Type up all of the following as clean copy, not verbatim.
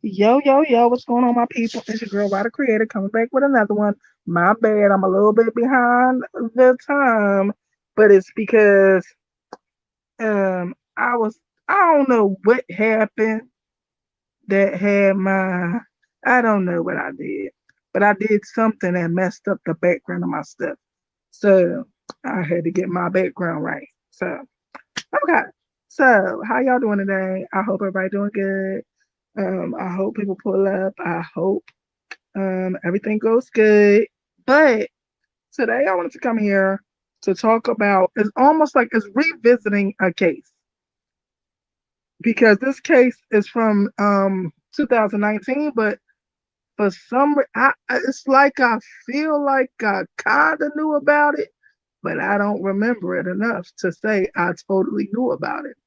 Yo, yo, yo, what's going on, my people? It's your girl, Ryder Creator, coming back with another one. My bad, I'm a little bit behind the time, but it's because I was I don't know what happened that had my I don't know what I did, but I did something that messed up the background of my stuff. So I had to get my background right. So okay. So how y'all doing today? I hope everybody doing good. I hope people pull up. I hope everything goes good. But today I wanted to come here to talk about it's almost like it's revisiting a case because this case is from 2019, but for it's like I feel like I kind of knew about it, but I don't remember it enough to say I totally knew about it.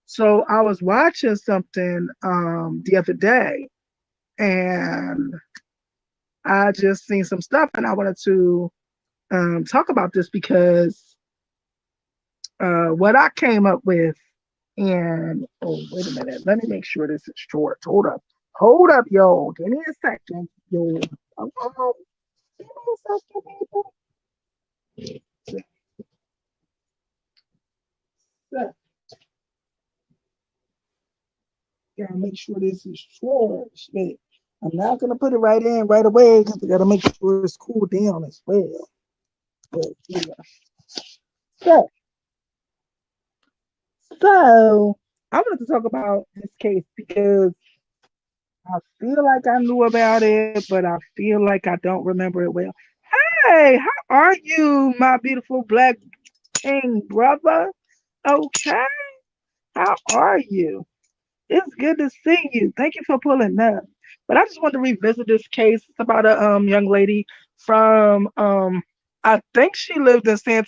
So I was watching something the other day, and I just seen some stuff, and I wanted to talk about this because what I came up with, and oh, wait a minute, let me make sure this is short. Hold up, yo, give me a second, yo. Give me a second, people. So, so, gotta make sure this is short. Shit. I'm not gonna put it right in right away because we gotta make sure it's cooled down as well. But yeah. So, so I wanted to talk about this case because I feel like I knew about it, but I feel like I don't remember it well. Hey, how are you, my beautiful black king brother? Okay, how are you? It's good to see you. Thank you for pulling up. But I just wanted to revisit this case. It's about a young lady from I think she lived in San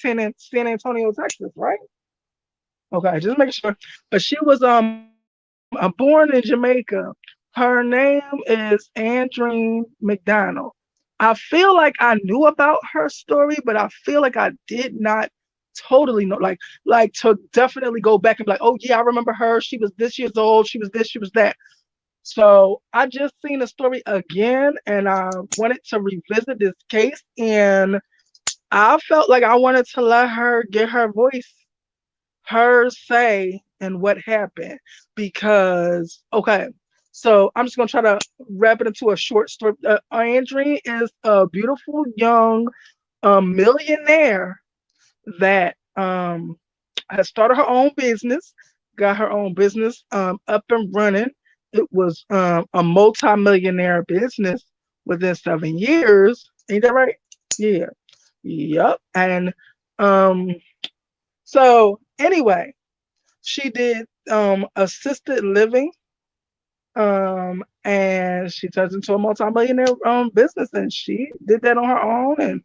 Antonio, Texas, right? Okay, just make sure. But she was born in Jamaica. Her name is Andreen Mcdonald. I feel like I knew about her story, but I feel like I did not totally know. Like to definitely go back and be like, oh yeah, I remember her. She was this years old. She was this. She was that. So I just seen the story again, and I wanted to revisit this case, and I felt like I wanted to let her get her voice her say and what happened because okay, so I'm just gonna try to wrap it into a short story. Andreen is a beautiful young millionaire that has started her own business, got her own business up and running. It was a multi-millionaire business within 7 years. Ain't that right? Yeah. Yep. And um so anyway, she did assisted living and she turned into a multi-millionaire business, and she did that on her own, and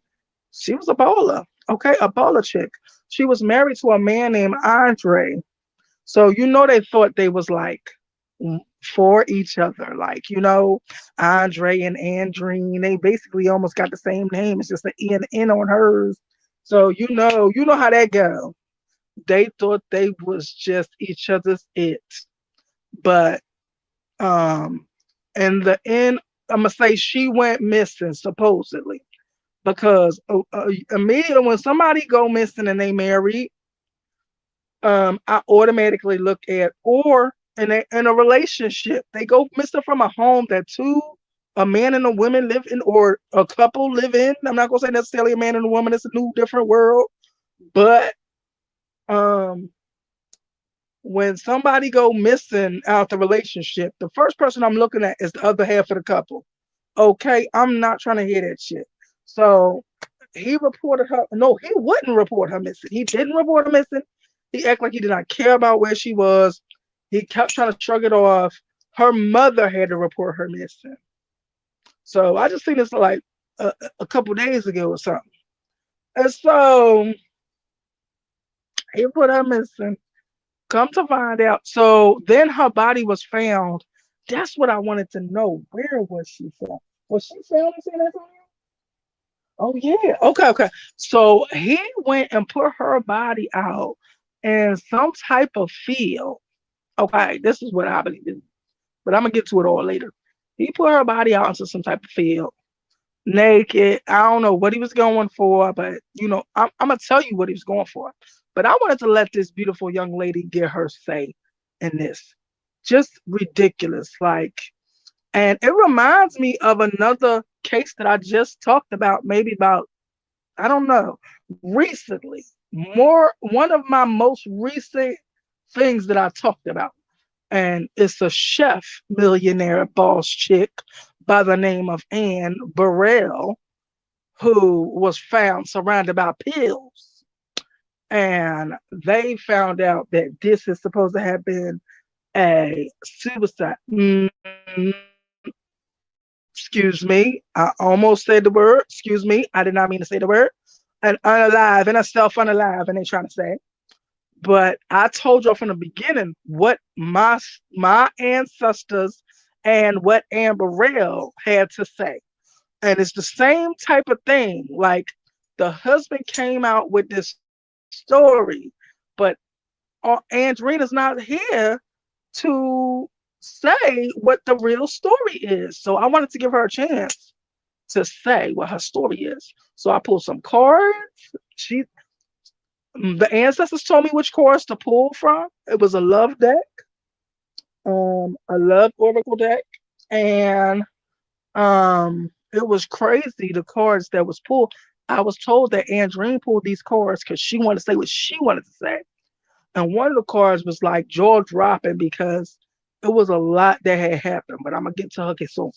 she was a bowler. Okay, a bowler chick. She was married to a man named Andre. So they thought they was like for each other. Like, Andre and Andreen, they basically almost got the same name. It's just an E and N on hers. So you know how that go. They thought they was just each other's it. But in the end, I'm gonna say she went missing supposedly because immediately when somebody go missing and they married, I automatically look at or in a relationship they go missing from a home that a man and a woman live in or a couple live in. I'm not gonna say necessarily a man and a woman. It's a new different world, but um when somebody go missing out the relationship, the first person I'm looking at is the other half of the couple. Okay, I'm not trying to hear that shit. So he reported her. No, he wouldn't report her missing. He didn't report her missing. He acted like he did not care about where she was. He kept trying to shrug it off. Her mother had to report her missing. So I just seen this like a couple days ago or something. And so he put her missing. Come to find out. So then her body was found. That's what I wanted to know. Where was she found? Was she found in San Antonio? Oh yeah. Okay, okay. So he went and put her body out in some type of field. Okay, this is what I believe. but I'm gonna get to it all later. He put her body out into some type of field, naked. I don't know what he was going for, but I'm gonna tell you what he was going for. But I wanted to let this beautiful young lady get her say in this. Just ridiculous, like, and it reminds me of another case that I just talked about, maybe about, I don't know, recently. More one of my most recent things that I talked about. And it's a chef millionaire boss chick by the name of Anne Burrell who was found surrounded by pills. And they found out that this is supposed to have been a suicide. Excuse me. I almost said the word. Excuse me. I did not mean to say the word. An unalive and a self unalive, and they trying to say. But I told y'all from the beginning what my ancestors and what Anne Burrell had to say. And it's the same type of thing. Like the husband came out with this story, but Andreen is not here to say what the real story is. So I wanted to give her a chance to say what her story is. So I pulled some cards. She The ancestors told me which cards to pull from. It was a love deck, a love oracle deck, and it was crazy the cards that was pulled. I was told that Andreen pulled these cards because she wanted to say what she wanted to say. And one of the cards was like jaw dropping because it was a lot that had happened. But I'm gonna get to her. Okay, so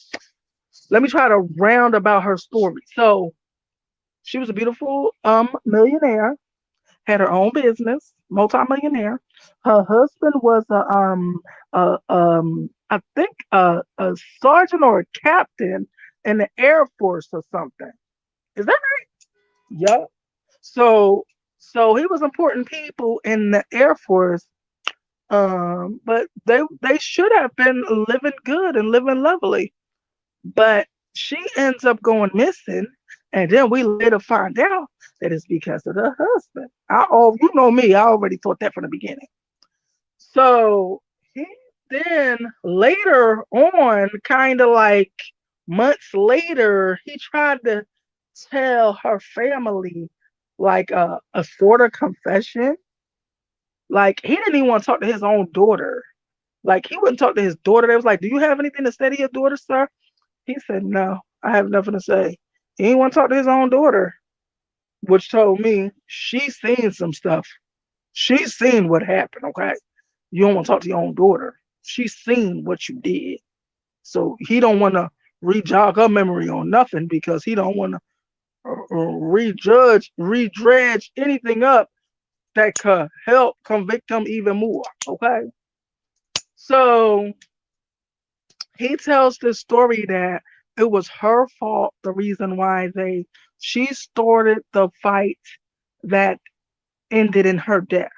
let me try to round about her story. So she was a beautiful millionaire, had her own business, multimillionaire. Her husband was I think a sergeant or a captain in the Air Force or something. Is that right? Yup. So so he was important people in the Air Force. But they should have been living good and living lovely. But she ends up going missing, and then we later find out that it's because of the husband. You know me, I already thought that from the beginning. So he then later on, kind of like months later, he tried to tell her family like a sort of confession. Like he didn't even want to talk to his own daughter. Like he wouldn't talk to his daughter. They was like, "Do you have anything to say to your daughter, sir?" He said, "No, I have nothing to say." He didn't want to talk to his own daughter, which told me she's seen some stuff. She's seen what happened, okay? You don't want to talk to your own daughter. She's seen what you did. So he don't want to rejog her memory on nothing because he don't want to redredge anything up that could help convict him even more, okay? So he tells this story that it was her fault, the reason why she started the fight that ended in her death.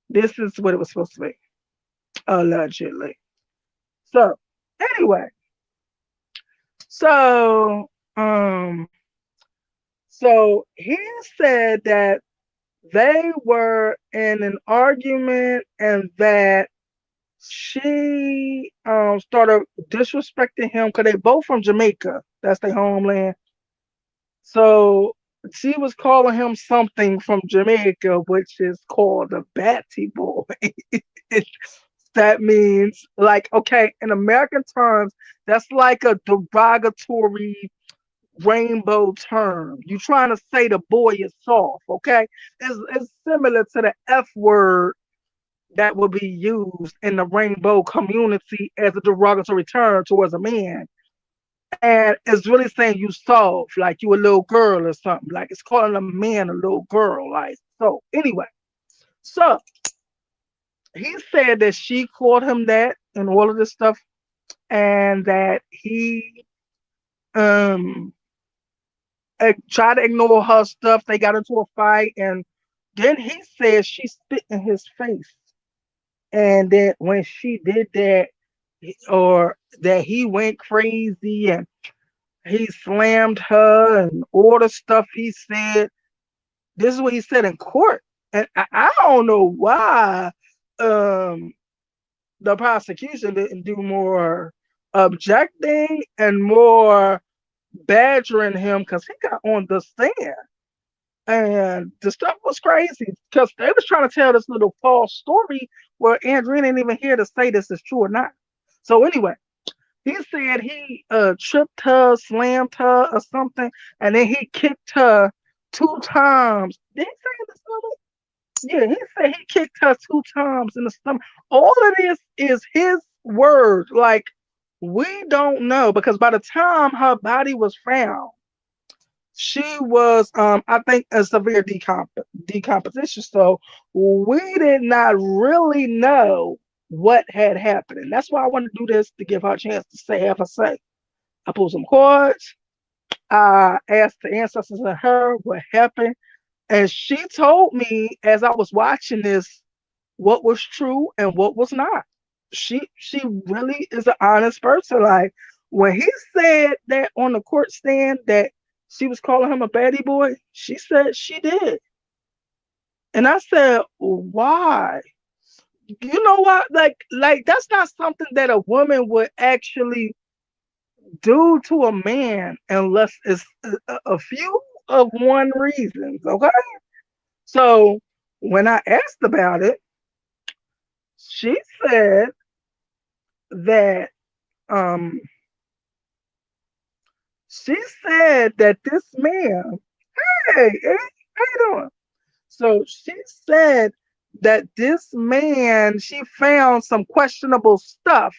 This is what it was supposed to be, allegedly. So anyway, so um so he said that they were in an argument and that she started disrespecting him because they both from Jamaica. That's their homeland. So she was calling him something from Jamaica, which is called a batty boy. That means like, okay, in American terms, that's like a derogatory rainbow term. You trying to say the boy is soft, okay? It's similar to the F word that would be used in the rainbow community as a derogatory term towards a man. And it's really saying you soft, like you a little girl or something. Like it's calling a man a little girl. Like so. Anyway, so he said that she called him that and all of this stuff, and that he um tried to ignore her stuff. They got into a fight, and then he said she spit in his face, and that when she did that, or that he went crazy and he slammed her and all the stuff he said. This is what he said in court, and I don't know why. Um, the prosecution didn't do more objecting and more badgering him because he got on the stand. And the stuff was crazy because they was trying to tell this little false story where Andreen ain't even here to say this is true or not. So anyway, he said he tripped her, slammed her, or something, and then he kicked her 2 times. Did he say in the stomach? Yeah, he said he kicked her 2 times in the stomach. All of this is his word. Like, we don't know because by the time her body was found, she was I think a severe decomposition. So we did not really know what had happened. And that's why I want to do this to give her a chance to say have a say. I pulled some cards. I asked the ancestors and her what happened. And she told me as I was watching this what was true and what was not. She really is an honest person. Like when he said that on the court stand that she was calling him a baddie boy, she said she did. And I said, why? You know what? Like that's not something that a woman would actually do to a man unless it's a few of one reasons. Okay. So when I asked about it, she said that um she said that this man, hey, how you doing? So she said that this man, she found some questionable stuff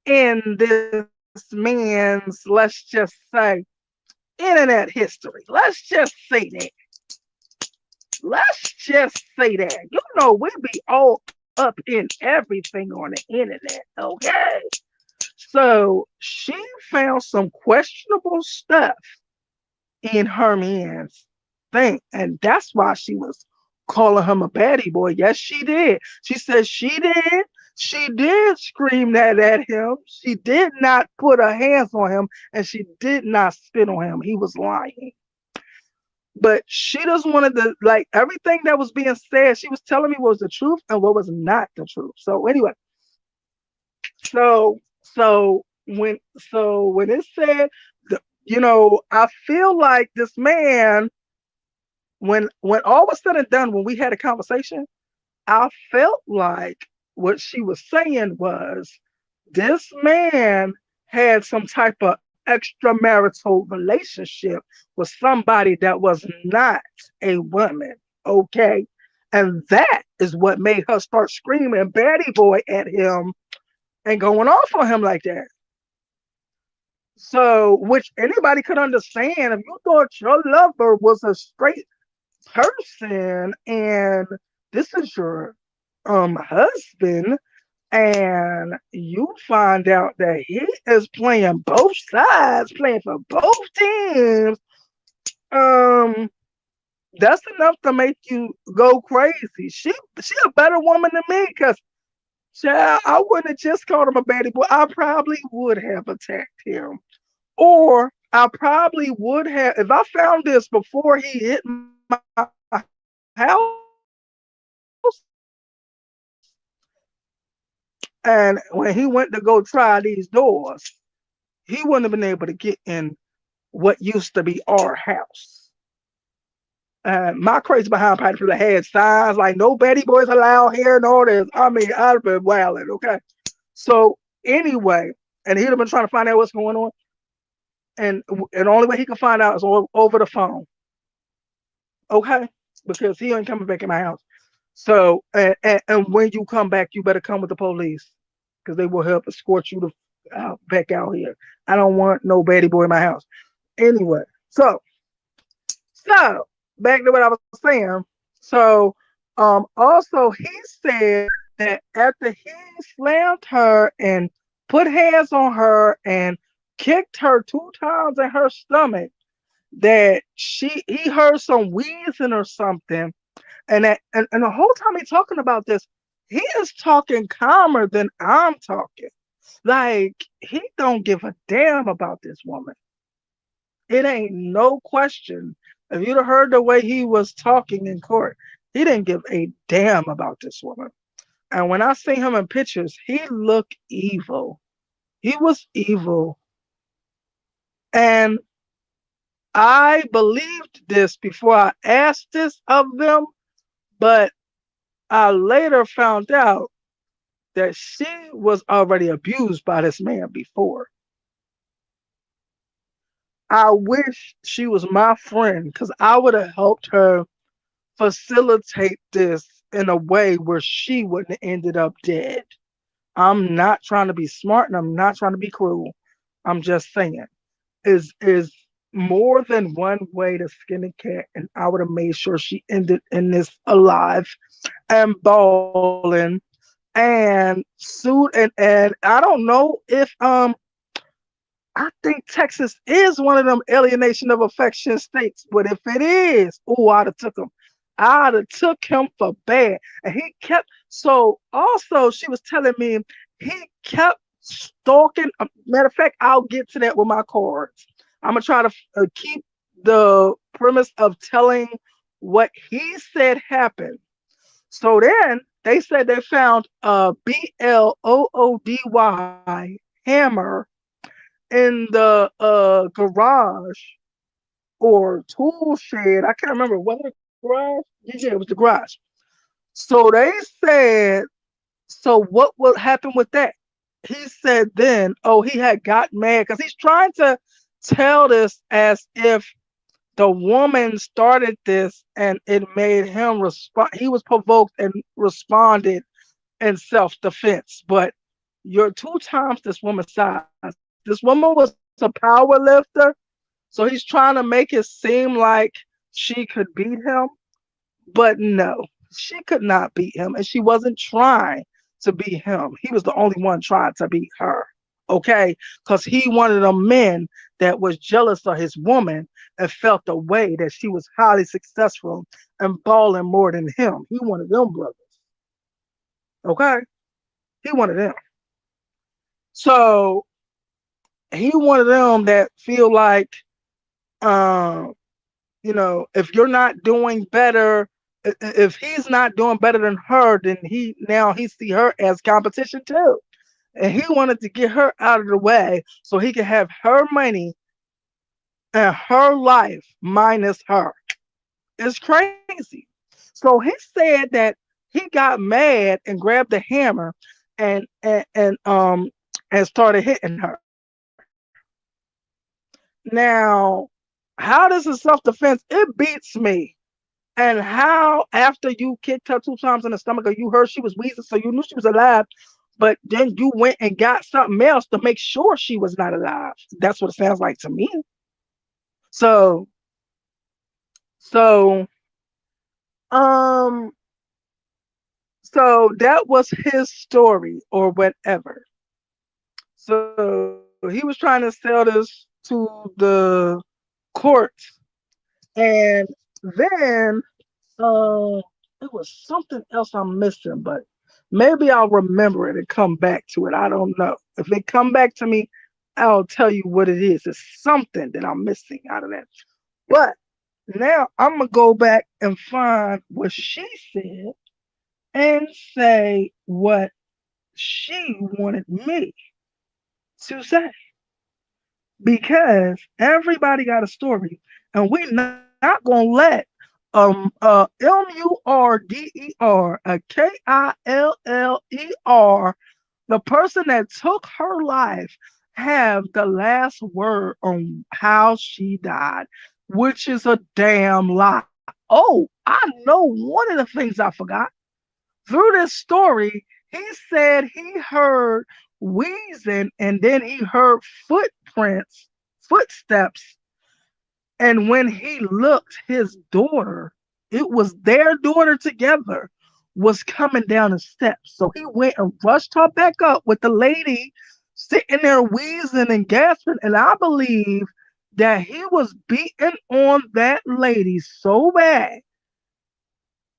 in this man's, let's just say, internet history. Let's just say that. Let's just say that. You know, we be all up in everything on the internet, okay? So she found some questionable stuff in her man's thing. And that's why she was calling him a baddie boy. Yes, she did. She said she did. She did scream that at him. She did not put her hands on him and she did not spit on him. He was lying. But she just wanted to, like, everything that was being said, she was telling me what was the truth and what was not the truth. So anyway, so when it said, I feel like this man, when all was said and done, when we had a conversation, I felt like what she was saying was this man had some type of extramarital relationship with somebody that was not a woman. Okay. And that is what made her start screaming baddie boy at him and going off on him like that. So, which anybody could understand if you thought your lover was a straight person and this is your husband and you find out that he is playing both sides, playing for both teams, um, that's enough to make you go crazy. She a better woman than me because child, I wouldn't have just called him a baddie boy. I probably would have attacked him. Or I probably would have, if I found this before he hit my house, and when he went to go try these doors, he wouldn't have been able to get in what used to be our house. My crazy behind probably had signs like no Betty boys allowed here and all this. I mean, I'd have been wilding, okay? So anyway, and he'd have been trying to find out what's going on. And the only way he could find out is over the phone. Okay? Because he ain't coming back in my house. So and when you come back, you better come with the police. Because they will help escort you to back out here. I don't want no baddie boy in my house. Anyway, so back to what I was saying. So also he said that after he slammed her and put hands on her and kicked her 2 times in her stomach, that he heard some wheezing or something. And the whole time he's talking about this, he is talking calmer than I'm talking. Like he don't give a damn about this woman. It ain't no question. If you'd have heard the way he was talking in court, he didn't give a damn about this woman. And when I seen him in pictures, he looked evil. He was evil. And I believed this before I asked this of them, but I later found out that she was already abused by this man before. I wish she was my friend because I would have helped her facilitate this in a way where she wouldn't have ended up dead. I'm not trying to be smart and I'm not trying to be cruel. I'm just saying, is more than one way to skin a cat, and I would have made sure she ended in this alive and balling and sued and I don't know if I think Texas is one of them alienation of affection states, but if it is, oh, I'd have took him. I'd have took him for bad. And he kept, so also she was telling me he kept stalking. Matter of fact, I'll get to that with my cards. I'm going to try to keep the premise of telling what he said happened. So then they said they found a BLOODY hammer in the garage or tool shed. I can't remember. Was it a garage? Yeah, it was the garage. So they said, so what happened with that? He said then, oh, he had got mad because he's trying to tell this as if the woman started this and it made him respond. He was provoked and responded in self-defense. But you're two times this woman's size. This woman was a power lifter. So he's trying to make it seem like she could beat him. But no, she could not beat him. And she wasn't trying to beat him. He was the only one trying to beat her. Okay? Because he wanted a man that was jealous of his woman and felt the way that she was highly successful and balling more than him. He wanted them brothers. Okay? He wanted them. So he wanted them that feel like, um, if you're not doing better, if he's not doing better than her, then he see her as competition too. And he wanted to get her out of the way so he could have her money and her life minus her. It's crazy. So he said that he got mad and grabbed the hammer and started hitting her. Now, how this is self-defense, it beats me. And how after you kicked her two times in the stomach or you heard she was wheezing, so you knew she was alive, but then you went and got something else to make sure she was not alive. That's what it sounds like to me. So, so, um, so that was his story or whatever. So he was trying to sell this to the courts, and then it was something else I'm missing, but maybe I'll remember it and come back to it. I don't know. If it come back to me, I'll tell you what it is. It's something that I'm missing out of that. But now I'm gonna go back and find what she said and say what she wanted me to say. Because everybody got a story, and we're not gonna let Murderer, the person that took her life, have the last word on how she died, which is a damn lie. Oh, I know one of the things I forgot. Through this story, he said he heard wheezing and then he heard footsteps. And when he looked, his daughter, it was their daughter together, was coming down the steps. So he went and rushed her back up with the lady sitting there wheezing and gasping. And I believe that he was beating on that lady so bad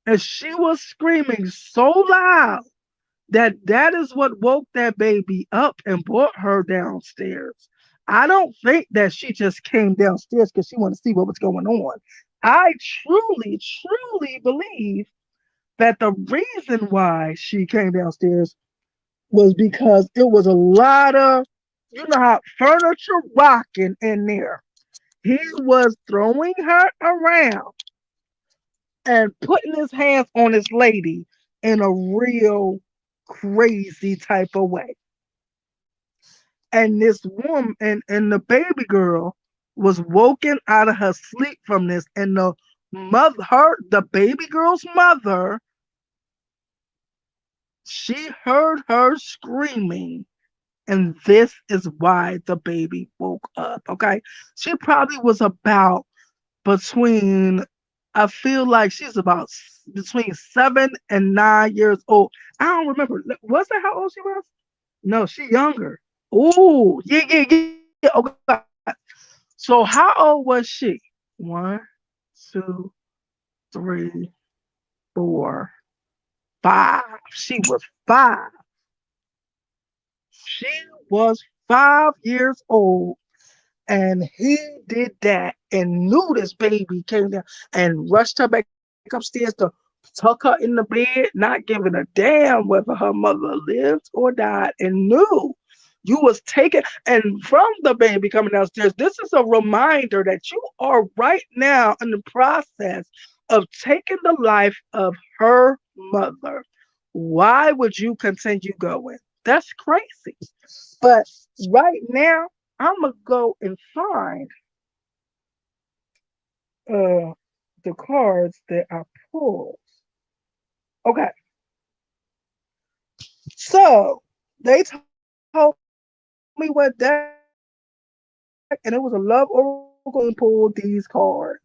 and she was screaming so loud that is what woke that baby up and brought her downstairs. I don't think that she just came downstairs because she wanted to see what was going on. I truly, truly believe that the reason why she came downstairs was because it was a lot of, you know how furniture rocking in there. He was throwing her around and putting his hands on his lady in a real crazy type of way. And this woman and the baby girl was woken out of her sleep from this, and the baby girl's mother, she heard her screaming, and this is why the baby woke up. Okay, she probably was about between, I feel like she's about between 7 and 9 years old. I don't remember. Was that how old she was? No, she younger. Oh, yeah, yeah, yeah. Okay. So how old was she? One, two, three, four, five. She was five. She was 5 years old, and he did that and knew this baby came down and rushed her back upstairs to tuck her in the bed, not giving a damn whether her mother lived or died, and knew you was taken. And from the baby coming downstairs, this is a reminder that you are right now in the process of taking the life of her mother. Why would you continue going? That's crazy. But right now, I'm gonna go and find uh the cards that I pulled. Okay, so they told me what deck, and it was a love oracle, and pulled these cards.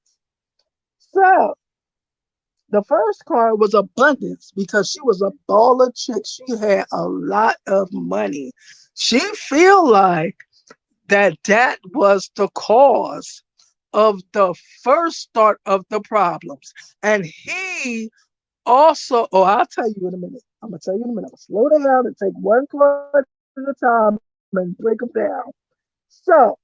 So the first card was abundance because she was a baller chick. She had a lot of money. She feel like that was the cause of the first start of the problems. And he also, oh, I'll tell you in a minute. I'm gonna tell you in a minute. I'm gonna slow down and take one card at a time and break them down. So,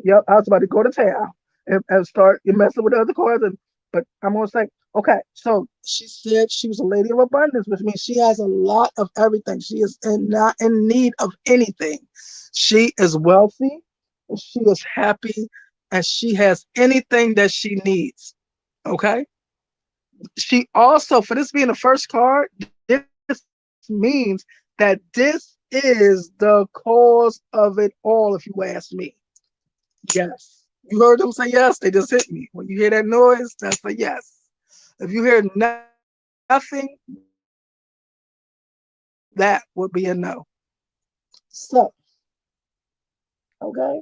yep, I was about to go to town and start messing with the other cards, but I'm gonna say, okay. So she said she was a lady of abundance, which means she has a lot of everything. She is not in need of anything. She is wealthy, and she is happy, and she has anything that she needs. Okay. She also, for this being the first card, this means that this is the cause of it all, if you ask me. Yes. You heard them say yes, they just hit me. When you hear that noise, that's a yes. If you hear nothing, that would be a no. So, okay.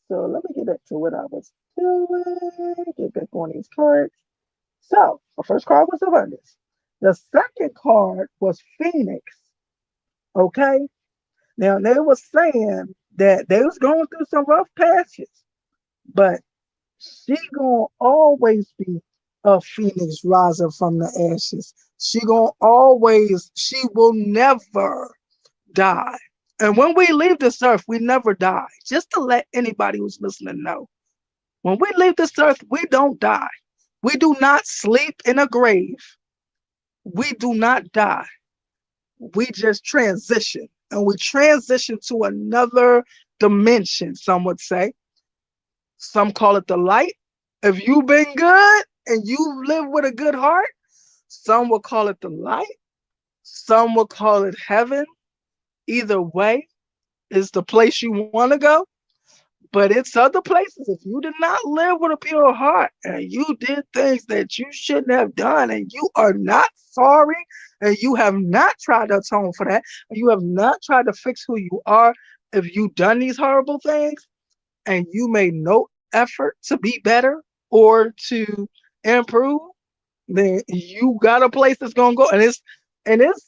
So let me get back to what I was doing. Get back on these cards. So, the first card was abundance. The second card was Phoenix. Okay. Now they were saying that they was going through some rough patches, but she gonna always be a phoenix rising from the ashes. She will never die. And when we leave this earth, we never die. Just to let anybody who's listening know. When we leave this earth, we don't die. We do not sleep in a grave. We do not die. We just transition. And we transition to another dimension, some would say. Some call it the light. If you've been good and you live with a good heart, some will call it the light. Some will call it heaven. Either way is the place you want to go. But it's other places. If you did not live with a pure heart and you did things that you shouldn't have done, and you are not sorry, and you have not tried to atone for that, and you have not tried to fix who you are, if you done these horrible things and you made no effort to be better or to improve, then you got a place that's gonna go, and it's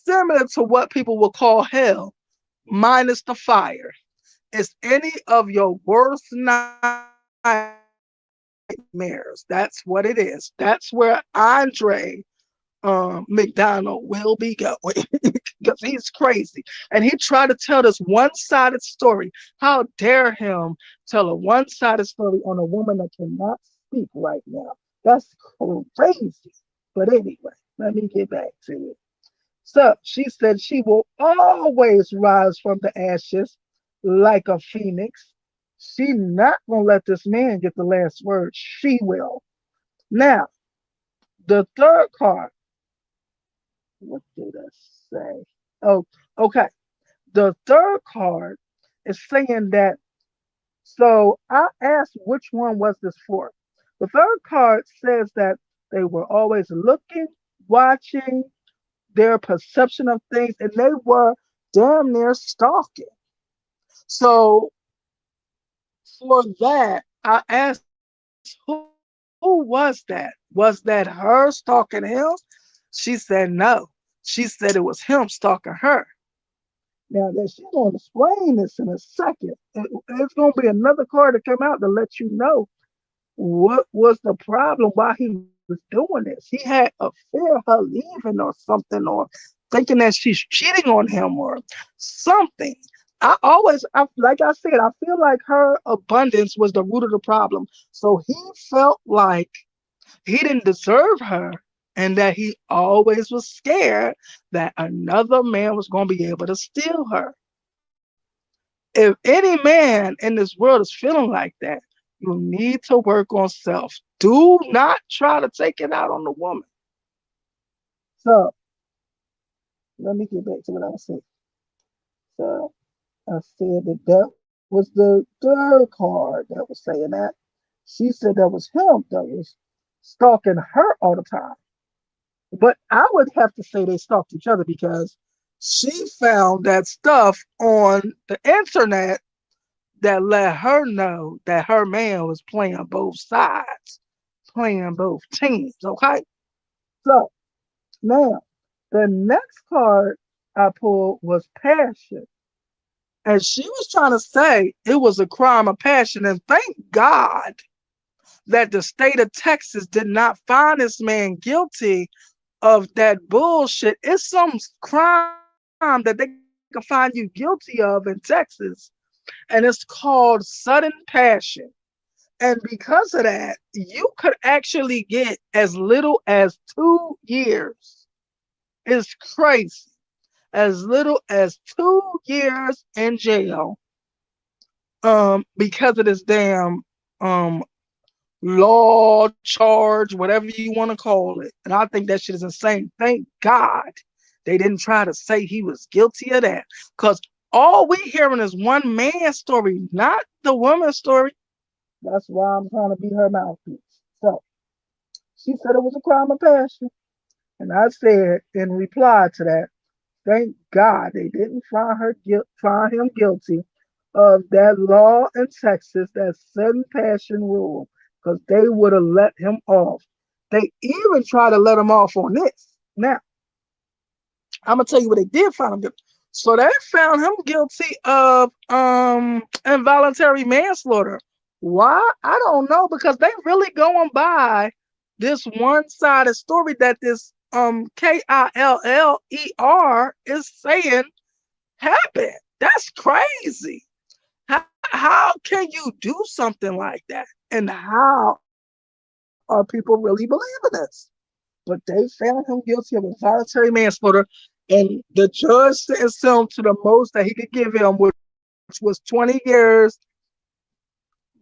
similar to what people will call hell, minus the fire. It's any of your worst nightmares. That's what it is. That's where Andre McDonald will be going because he's crazy. And he tried to tell this one-sided story. How dare him tell a one-sided story on a woman that cannot speak right now? That's crazy. But anyway. Let me get back to it. So she said she will always rise from the ashes like a phoenix. She not gonna let this man get the last word. She will. Now, the third card, what did I say? Oh, okay. The third card is saying that, so I asked which one was this for. The third card says that they were always looking, watching their perception of things, and they were damn near stalking. So for that, I asked, who was that? Was that her stalking him? She said no. She said it was him stalking her. Now that she's going to explain this in a second. It's going to be another card to come out to let you know what was the problem, why he was doing this. He had a fear of her leaving or something, or thinking that she's cheating on him or something. Like I said, I feel like her abundance was the root of the problem. So he felt like he didn't deserve her, and that he always was scared that another man was going to be able to steal her. If any man in this world is feeling like that, you need to work on self. Do not try to take it out on the woman. So let me get back to what I was saying. So I said that that was the third card that was saying that. She said that was him that was stalking her all the time. But I would have to say they stalked each other because she found that stuff on the internet that let her know that her man was playing both sides, playing both teams. Okay. So now the next card I pulled was passion. And she was trying to say it was a crime of passion. And thank God that the state of Texas did not find this man guilty of that bullshit. It's some crime that they can find you guilty of in Texas, and it's called sudden passion. And because of that, you could actually get as little as 2 years. It's crazy. As little as 2 years in jail, because of this damn um law charge, whatever you want to call it. And I think that shit is insane. Thank God they didn't try to say he was guilty of that. Because all we hearing is one man's story, not the woman's story. That's why I'm trying to be her mouthpiece. So she said it was a crime of passion. And I said in reply to that, thank God they didn't find him guilty of that law in Texas, that sudden passion rule, because they would have let him off. They even tried to let him off on this. Now, I'm gonna tell you what they did find him guilty. So they found him guilty of involuntary manslaughter. Why? I don't know, because they really going by this one-sided story that this Killer is saying happened. That's crazy. How can you do something like that? And how are people really believing this? But they found him guilty of involuntary manslaughter, and the judge sentenced him to the most that he could give him, which was 20 years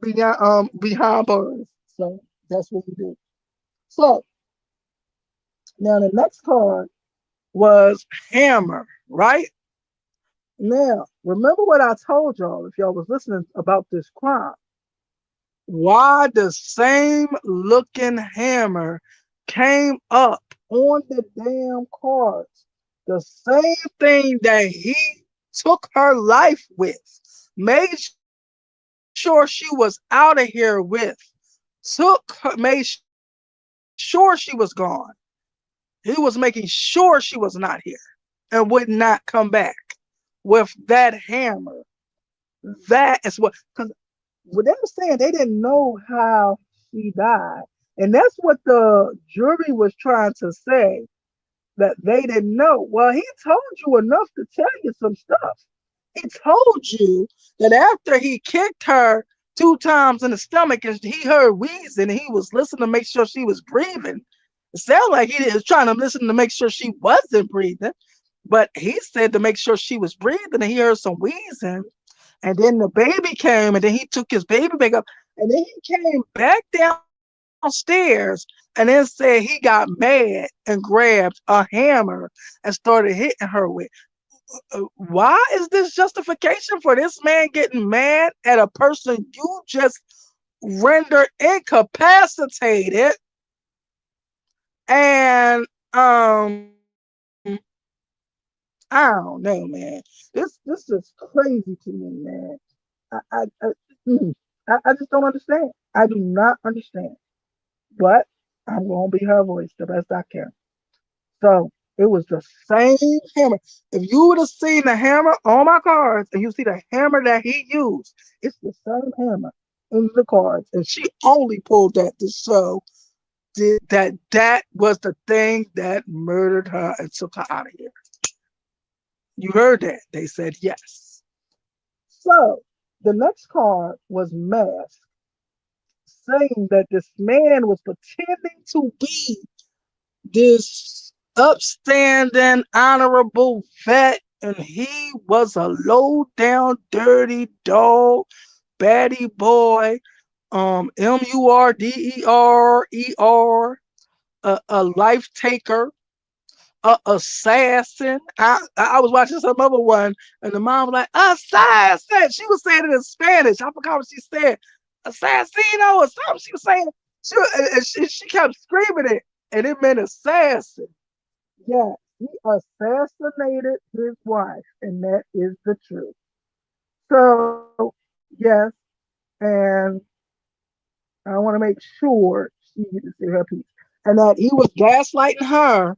behind bars. So that's what he did. So now the next card was Hammer, right? Now, remember what I told y'all if y'all was listening about this crime. Why the same looking hammer came up on the damn cards. The same thing that he took her life with, made sure she was out of here with, made sure she was gone. He was making sure she was not here and would not come back with that hammer. That is because what they were saying, they didn't know how she died. And that's what the jury was trying to say, that they didn't know. Well, he told you enough to tell you some stuff. He told you that after he kicked her 2 times in the stomach and he heard wheezing and he was listening to make sure she was breathing, It sounded like he was trying to listen to make sure she wasn't breathing, but he said to make sure she was breathing, and he heard some wheezing. And then the baby came, and then he took his baby back up, and then he came back downstairs and then said he got mad and grabbed a hammer and started hitting her with. Why is this justification for this man getting mad at a person you just rendered incapacitated? And I don't know, man. This is crazy to me, man. I, mm, I just don't understand. I do not understand. But I'm gonna be her voice the best I can. So it was the same hammer. If you would have seen the hammer on my cards and you see the hammer that he used, it's the same hammer in the cards. And she only pulled that to show that was the thing that murdered her and took her out of here. You heard that. They said yes. So the next card was mask, saying that this man was pretending to be this upstanding, honorable vet, and he was a low down, dirty dog, batty boy, Murderer, a life taker, a assassin. I was watching some other one, and the mom was like, assassin. She was saying it in Spanish. I forgot what she said. Assassino or something. She was saying, she kept screaming it, and it meant assassin. Yeah, he assassinated his wife, and that is the truth. So, yes, and I want to make sure she gets to see her piece. And that he was gaslighting her,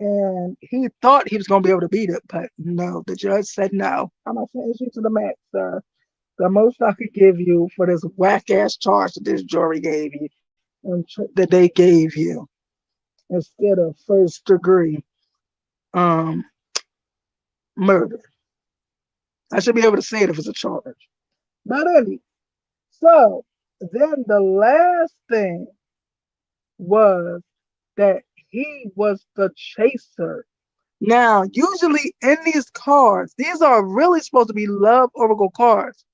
and he thought he was going to be able to beat it, but no, the judge said no. I'm going to sentence you to the max, sir. The most I could give you for this whack ass charge that this jury gave you and that they gave you instead of first degree um, murder. I should be able to say it if it's a charge. But anyway, so then the last thing was that he was the chaser. Now, usually in these cards, these are really supposed to be love oracle cards.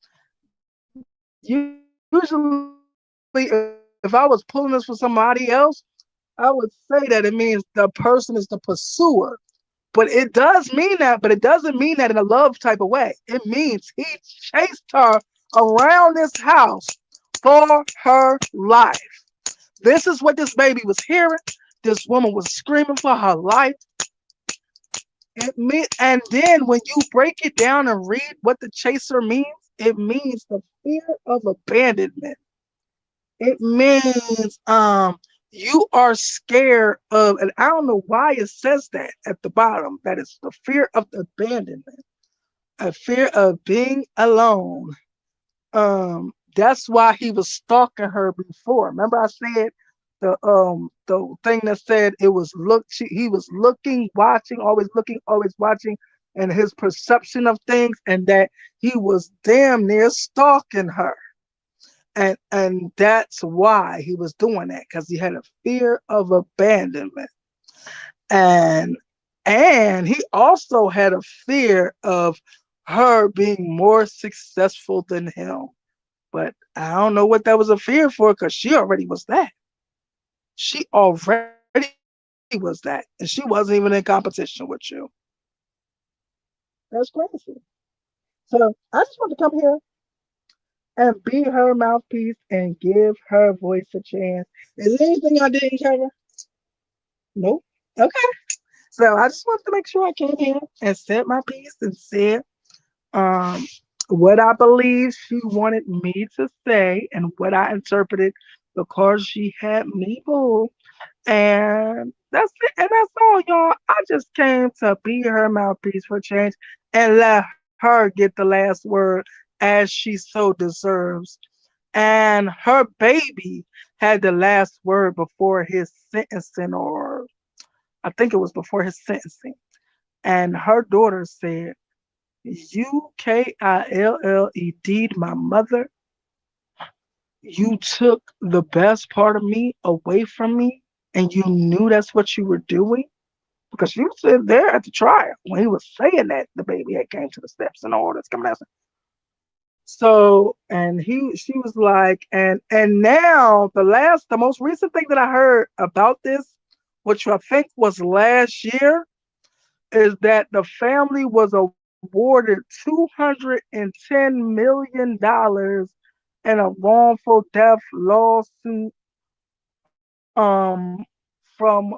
Usually, if I was pulling this for somebody else, I would say that it means the person is the pursuer. But it does mean that, but it doesn't mean that in a love type of way. It means he chased her around this house for her life. This is what this baby was hearing. This woman was screaming for her life. And then when you break it down and read what the chaser means, it means the fear of abandonment. It means you are scared of, and I don't know why it says that at the bottom, that it's the fear of abandonment, a fear of being alone. That's why he was stalking her before. Remember I said the thing that said it was he was looking, watching, always watching, and his perception of things, and that he was damn near stalking her. And that's why he was doing that, because he had a fear of abandonment. And he also had a fear of her being more successful than him. But I don't know what that was a fear for, because she already was that. She already was that. And she wasn't even in competition with you. That's crazy. So I just want to come here and be her mouthpiece and give her voice a chance. Is there anything I didn't cover? Nope. Okay. So I just wanted to make sure I came here and said my piece and said um, what I believe she wanted me to say and what I interpreted because she had me pull. And that's it. And that's all, y'all. I just came to be her mouthpiece for change and let her get the last word as she so deserves. And her baby had the last word before his sentencing, or I think it was before his sentencing. And her daughter said, "You killed my mother. You took the best part of me away from me. and you knew that's what you were doing? Because you was there at the trial when he was saying that the baby had came to the steps and all this coming out. So, and she was like, and now the most recent thing that I heard about this, which I think was last year, is that the family was awarded $210 million in a wrongful death lawsuit from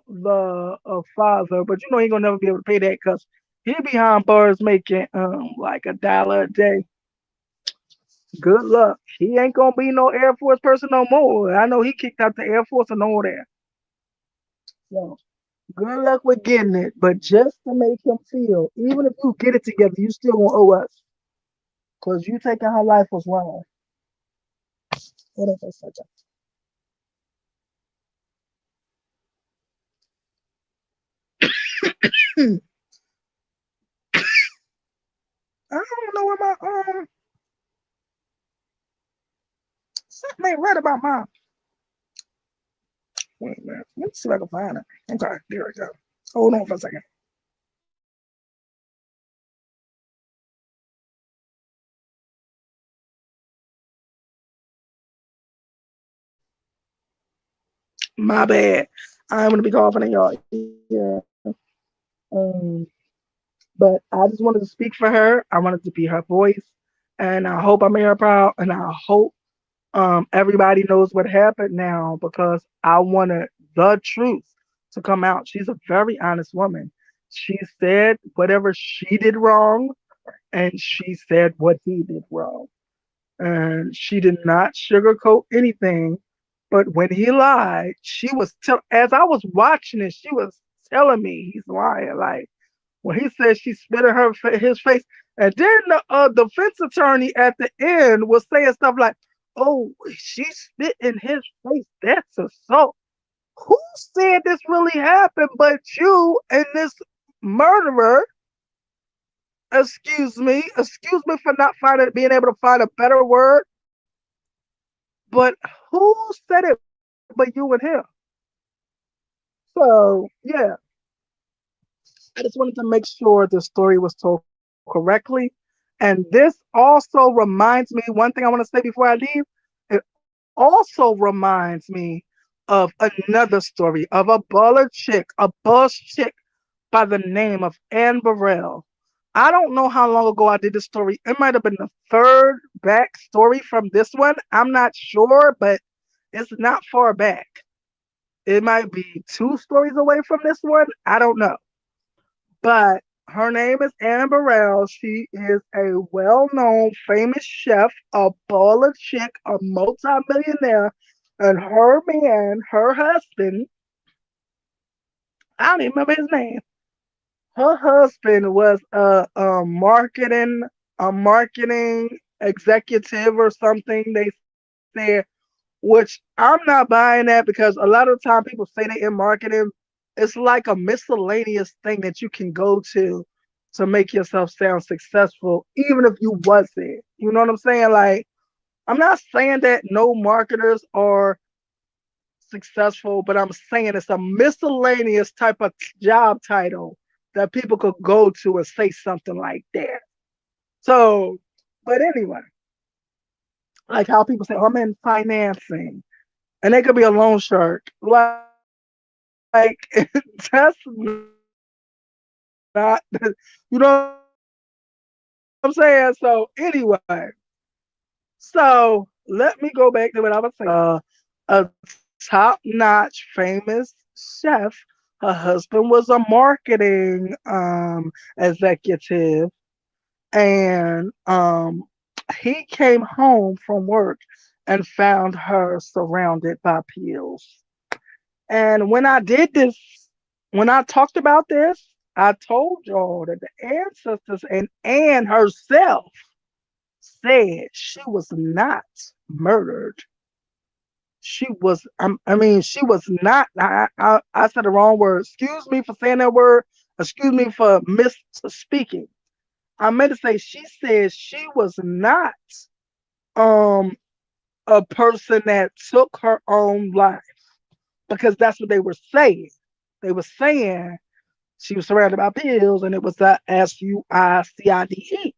the father. But you know he gonna never be able to pay that because he behind bars making like $1 a day. Good luck. He ain't gonna be no Air Force person no more. I know he kicked out the Air Force and all that. So good luck with getting it. But just to make him feel, even if you get it together, you still gonna owe us. Cause you taking her life was wrong. What if I said that? I don't know what my something ain't right about my wait a minute. Let me see if I can find it. Okay, there we go. Hold on for a second. My bad. I'm gonna be coughing in y'all ear. Um, but I just wanted to speak for her. I wanted to be her voice, and I hope I made her proud. And I hope everybody knows what happened now because I wanted the truth to come out. She's a very honest woman. She said whatever she did wrong, and she said what he did wrong. And she did not sugarcoat anything. But when he lied, as I was watching it, she was telling me he's lying. Like when he said she spit in his face, and then the defense attorney at the end was saying stuff like, "Oh, she spit in his face. That's assault." Who said this really happened but you and this murderer? Excuse me for not being able to find a better word. But who said it but you and him? So yeah, I just wanted to make sure the story was told correctly. And this also reminds me, one thing I want to say before I leave, it also reminds me of another story of a baller chick, a boss chick by the name of Anne Burrell. I don't know how long ago I did this story. It might have been the third back story from this one. I'm not sure, but it's not far back. It might be two stories away from this one. I don't know. But her name is Anne Burrell. She is a well known, famous chef, a baller chick, a multimillionaire. And her man, her husband, I don't even remember his name. Her husband was a marketing executive or something. They said, which I'm not buying that because a lot of the time people say they in marketing. It's like a miscellaneous thing that you can go to make yourself sound successful, even if you wasn't. You know what I'm saying? Like, I'm not saying that no marketers are successful, but I'm saying it's a miscellaneous type of job title that people could go to and say something like that. So, but anyway, like how people say, oh, I'm in financing, and they could be a loan shark. Like, that's not, you know what I'm saying? So, anyway, so let me go back to what I was saying. A top-notch famous chef. Her husband was a marketing executive, and he came home from work and found her surrounded by pills. And when I talked about this, I told y'all that the ancestors and Anne herself said she was not murdered. She was, I mean, she was not. I said the wrong word. Excuse me for saying that word. Excuse me for misspeaking. I meant to say she said she was not um a person that took her own life, because that's what they were saying. They were saying she was surrounded by pills and it was a SUICIDE.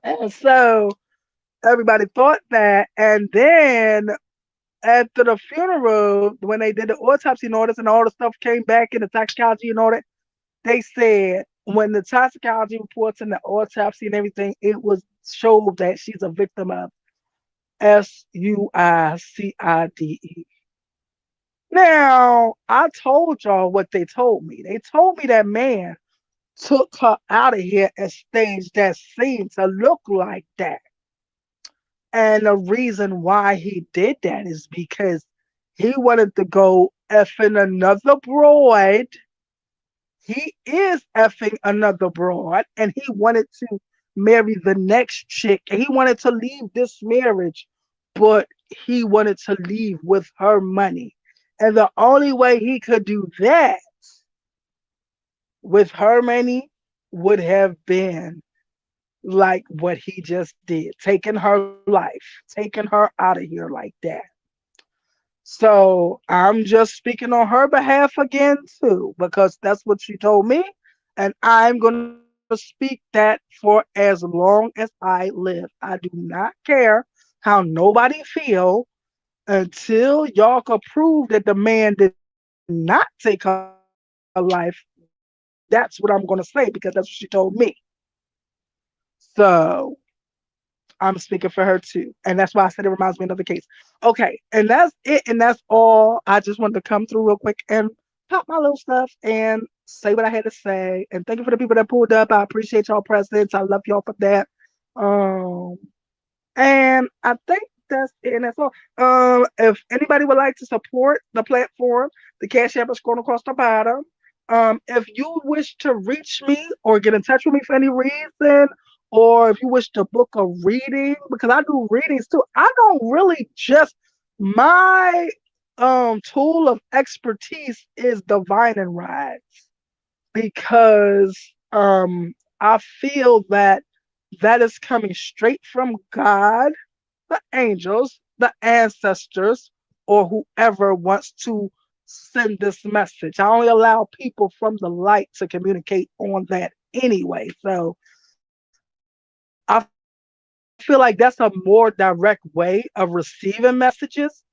And so everybody thought that. And then after the funeral, when they did the autopsy and all this and all the stuff came back in the toxicology and all that, they said when the toxicology reports and the autopsy and everything, it was showed that she's a victim of SUICIDE. Now, I told y'all what they told me. They told me that man took her out of here and staged that scene to look like that. And the reason why he did that is because he wanted to go effing another broad. He is effing another broad, and he wanted to marry the next chick. And he wanted to leave this marriage, but he wanted to leave with her money. And the only way he could do that with her money would have been like what he just did, taking her life, taking her out of here like that. So I'm just speaking on her behalf again too, because that's what she told me, and I'm gonna speak that for as long as I live. I do not care how nobody feel until y'all can prove that the man did not take her life. That's what I'm gonna say because that's what she told me. So I'm speaking for her too. And that's why I said it reminds me of another case. Okay. And that's it. And that's all. I just wanted to come through real quick and pop my little stuff and say what I had to say. And thank you for the people that pulled up. I appreciate y'all presence. I love y'all for that. Um, and I think that's it. And that's all. If anybody would like to support the platform, the Cash App is scrolling across the bottom. If you wish to reach me or get in touch with me for any reason, or if you wish to book a reading, because I do readings too. I don't really just my tool of expertise is divine and rides because I feel that that is coming straight from God, the angels, the ancestors, or whoever wants to send this message. I only allow people from the light to communicate on that anyway. So I feel like that's a more direct way of receiving messages.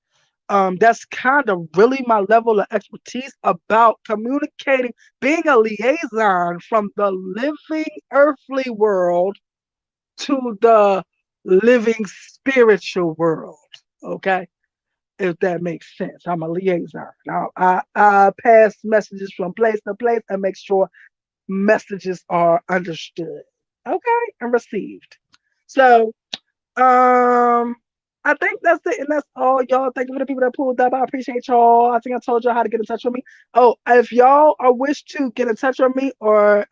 That's kind of really my level of expertise about communicating, being a liaison from the living earthly world to the living spiritual world. Okay, if that makes sense. I'm a liaison. I pass messages from place to place and make sure messages are understood, okay, and received. So, I think that's it, and that's all, y'all. Thank you for the people that pulled up. I appreciate y'all. I think I told y'all how to get in touch with me. Oh, if y'all are wish to get in touch with me or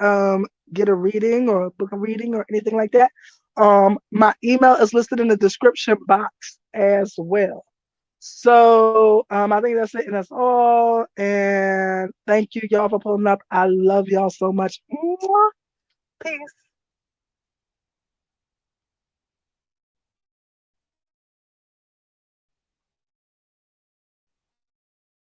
get a reading or book a reading or anything like that, my email is listed in the description box as well. So I think that's it, and that's all. And thank you, y'all, for pulling up. I love y'all so much. Mwah. Peace.